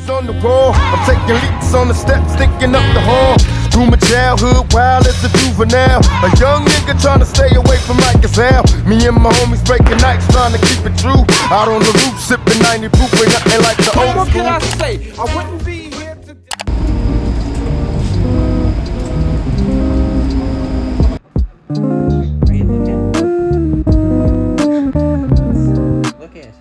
Pictures on the wall. I'm taking leaps on the steps, thinking up the hall. Through my childhood, wild as a juvenile. A young nigga trying to stay away from Mike Gazelle. Me and my homies breaking nights, trying to keep it true. Out on the roof, sipping 90 proof, ain't nothing like the old school. What can I say? I wouldn't be here today. Are you looking? Look at it.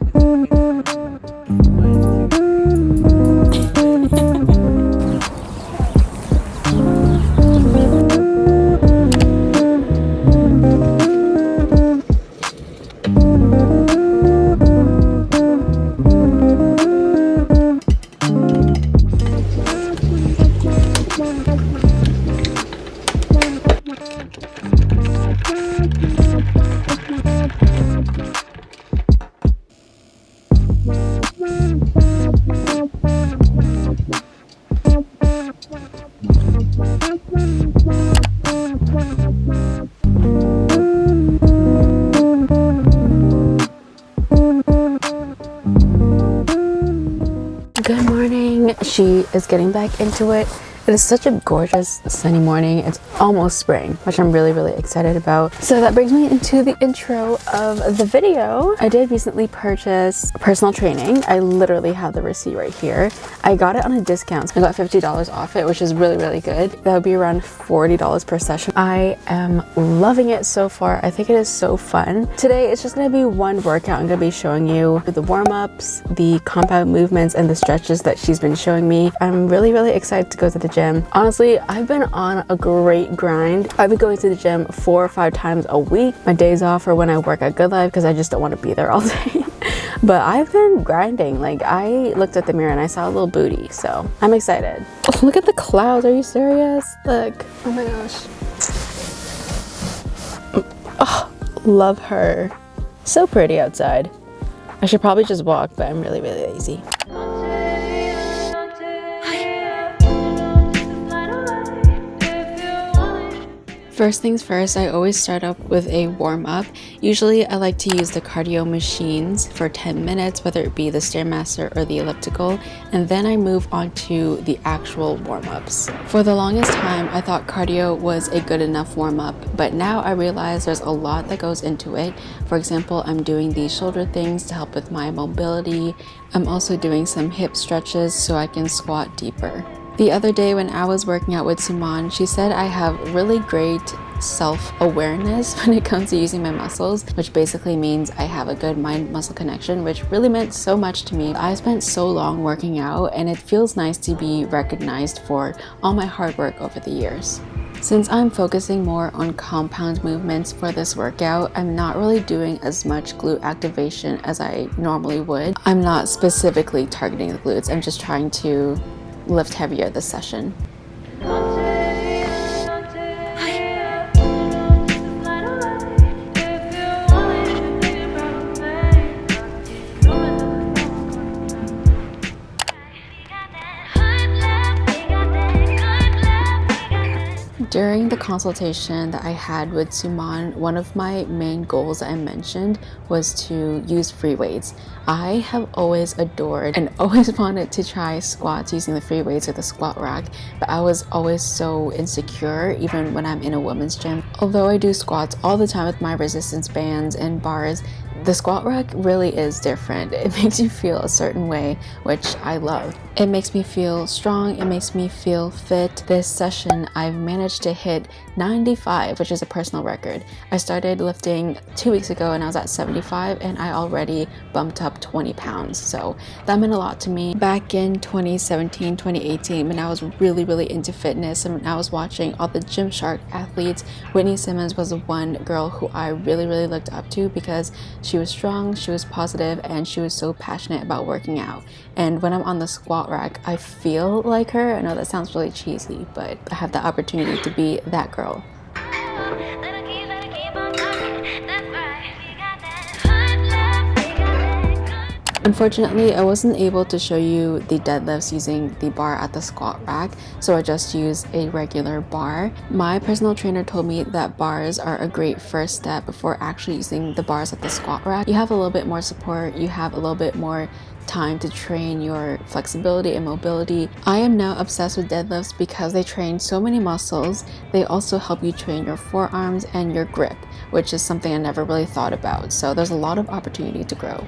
Good morning. She is getting back into it. It is such a gorgeous sunny morning. It's almost spring, which I'm really excited about. So that brings me into the intro of the video. I did recently purchase personal training. I literally have the receipt right here. I got it on a discount. I got $50 off it, which is really good. That would be around $40 per session. I am loving it so far. I think it is so fun. Today, it's just gonna be one workout. I'm gonna be showing you the warm-ups, the compound movements, and the stretches that she's been showing me. I'm really excited to go to the gym. Honestly, I've been on a great grind. I've been going to the gym 4 or 5 times a week. My days off are when I work at Good Life because I just don't want to be there all day. But I've been grinding. Like, I looked at the mirror and I saw a little booty, so I'm excited. Oh, look at the clouds. Are you serious? Look. Oh my gosh. Oh, love her. So pretty outside. I should probably just walk, but I'm really lazy. First things first, I always start up with a warm-up. Usually I like to use the cardio machines for 10 minutes, whether it be the Stairmaster or the elliptical, and then I move on to the actual warm-ups. For the longest time, I thought cardio was a good enough warm-up, but now I realize there's a lot that goes into it. For example, I'm doing these shoulder things to help with my mobility. I'm also doing some hip stretches so I can squat deeper. The other day when I was working out with Suman, she said I have really great self-awareness when it comes to using my muscles, which basically means I have a good mind-muscle connection, which really meant so much to me. I spent so long working out and it feels nice to be recognized for all my hard work over the years. Since I'm focusing more on compound movements for this workout, I'm not really doing as much glute activation as I normally would. I'm not specifically targeting the glutes, I'm just trying to lift heavier this session. During the consultation that I had with Suman, one of my main goals that I mentioned was to use free weights. I have always adored and always wanted to try squats using the free weights or the squat rack, but I was always so insecure even when I'm in a women's gym. Although I do squats all the time with my resistance bands and bars, the squat rack really is different. It makes you feel a certain way, which I love. It makes me feel strong, it makes me feel fit. This session, I've managed to hit 95, which is a personal record. I started lifting 2 weeks ago and I was at 75 and I already bumped up 20 pounds. So that meant a lot to me. Back in 2017, 2018, when I was really into fitness and when I was watching all the Gymshark athletes, Whitney Simmons was the one girl who I really looked up to because she was strong, she was positive, and she was so passionate about working out. And when I'm on the squat rack, I feel like her. I know that sounds really cheesy, but I have the opportunity to be that girl. Unfortunately, I wasn't able to show you the deadlifts using the bar at the squat rack, so I just used a regular bar. My personal trainer told me that bars are a great first step before actually using the bars at the squat rack. You have a little bit more support, you have a little bit more time to train your flexibility and mobility. I am now obsessed with deadlifts because they train so many muscles. They also help you train your forearms and your grip, which is something I never really thought about. So there's a lot of opportunity to grow.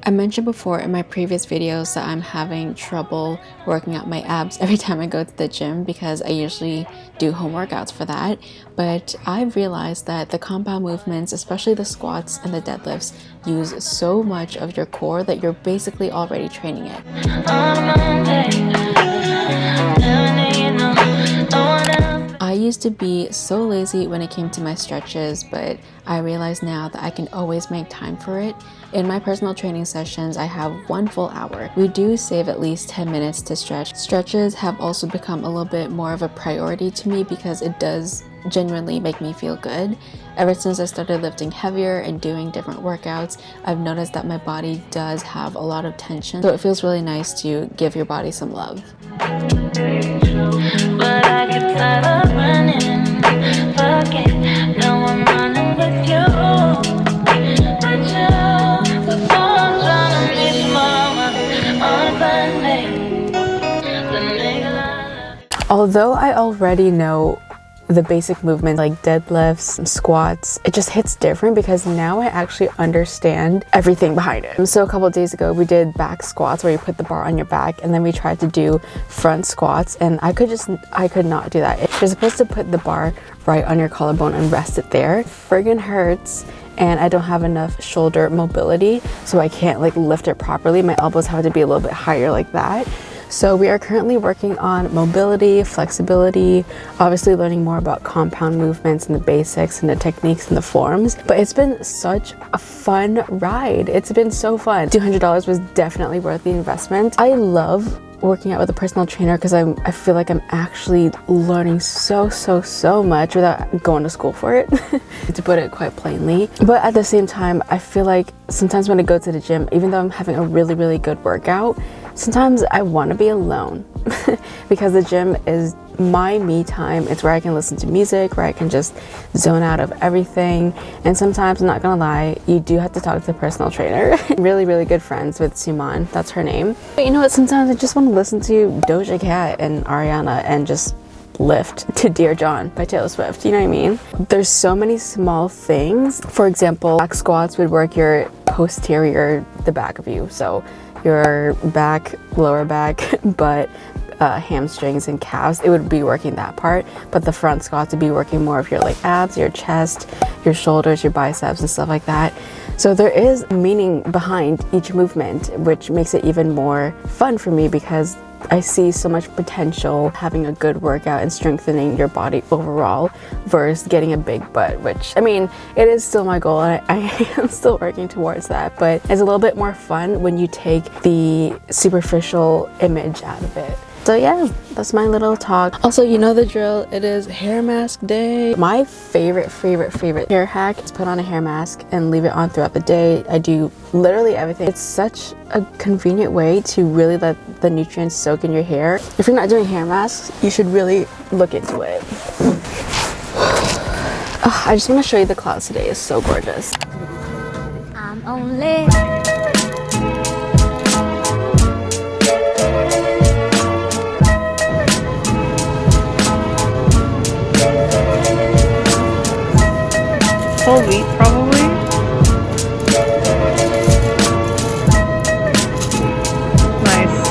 I mentioned before in my previous videos that I'm having trouble working out my abs every time I go to the gym because I usually do home workouts for that. But I've realized that the compound movements, especially the squats and the deadlifts, use so much of your core that you're basically already training it. I used to be so lazy when it came to my stretches, but I realize now that I can always make time for it. In my personal training sessions, I have 1 full hour. We do save at least 10 minutes to stretch. Stretches have also become a little bit more of a priority to me because it does genuinely make me feel good. Ever since I started lifting heavier and doing different workouts, I've noticed that my body does have a lot of tension, so it feels really nice to give your body some love. But I get tired of running, fuck it, now I'm running with you. But you, before I'm trying to miss mama on Sunday, the nigga I love. Although I already know the basic movements like deadlifts, squats, it just hits different because now I actually understand everything behind it. So a couple of days ago we did back squats where you put the bar on your back, and then we tried to do front squats, and I could not do that. You're supposed to put the bar right on your collarbone and rest it there. Friggin' hurts, and I don't have enough shoulder mobility, so I can't like lift it properly. My elbows have to be a little bit higher like that. So we are currently working on mobility, flexibility, obviously learning more about compound movements and the basics and the techniques and the forms. But it's been such a fun ride. It's been so fun. $200 was definitely worth the investment. I love working out with a personal trainer because I feel like I'm actually learning so much without going to school for it, to put it quite plainly. But at the same time, I feel like sometimes when I go to the gym, even though I'm having a really good workout, sometimes I want to be alone because the gym is my me time. It's where I can listen to music, where I can just zone out of everything. And sometimes, I'm not gonna lie, you do have to talk to the personal trainer. really good friends with Suman, that's her name. But you know what, sometimes I just want to listen to Doja Cat and Ariana and just lift to Dear John by Taylor Swift, you know what I mean? There's so many small things. For example, back squats would work your posterior, the back of you. So your back, lower back, butt, hamstrings and calves, it would be working that part. But the front squats would be working more of your like abs, your chest, your shoulders, your biceps and stuff like that. So there is meaning behind each movement, which makes it even more fun for me because I see so much potential having a good workout and strengthening your body overall versus getting a big butt, which, I mean, it is still my goal and I am still working towards that, but it's a little bit more fun when you take the superficial image out of it. So yeah, that's my little talk. Also, you know the drill, it is hair mask day. My favorite hair hack is put on a hair mask and leave it on throughout the day. I do literally everything. It's such a convenient way to really let the nutrients soak in your hair. If you're not doing hair masks, you should really look into it. I just want to show you the clouds today. It's so gorgeous. I'm only whole wheat, probably. Nice.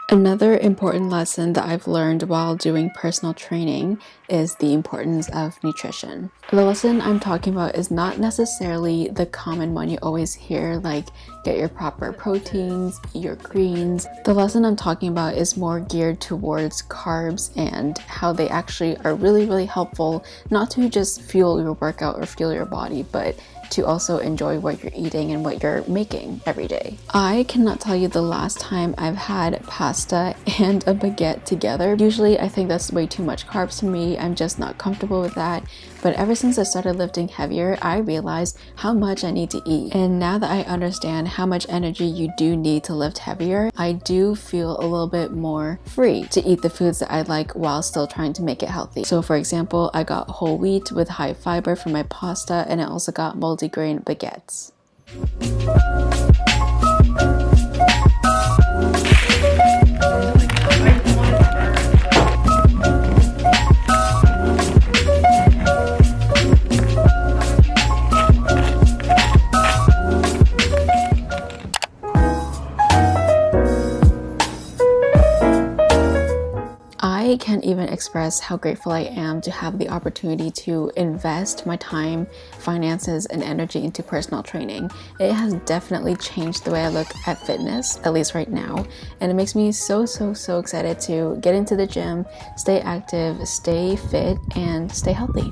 Another important lesson that I've learned while doing personal training is the importance of nutrition. The lesson I'm talking about is not necessarily the common one you always hear, like get your proper proteins, eat your greens. The lesson I'm talking about is more geared towards carbs and how they actually are really helpful, not to just fuel your workout or fuel your body, but to also enjoy what you're eating and what you're making every day. I cannot tell you the last time I've had pasta and a baguette together. Usually I think that's way too much carbs for me. I'm just not comfortable with that. But ever since I started lifting heavier, I realized how much I need to eat. And now that I understand how much energy you do need to lift heavier, I do feel a little bit more free to eat the foods that I like while still trying to make it healthy. So for example, I got whole wheat with high fiber for my pasta, and I also got multigrain baguettes. I can't even express how grateful I am to have the opportunity to invest my time, finances, and energy into personal training. It has definitely changed the way I look at fitness, at least right now, and it makes me so excited to get into the gym, stay active, stay fit, and stay healthy.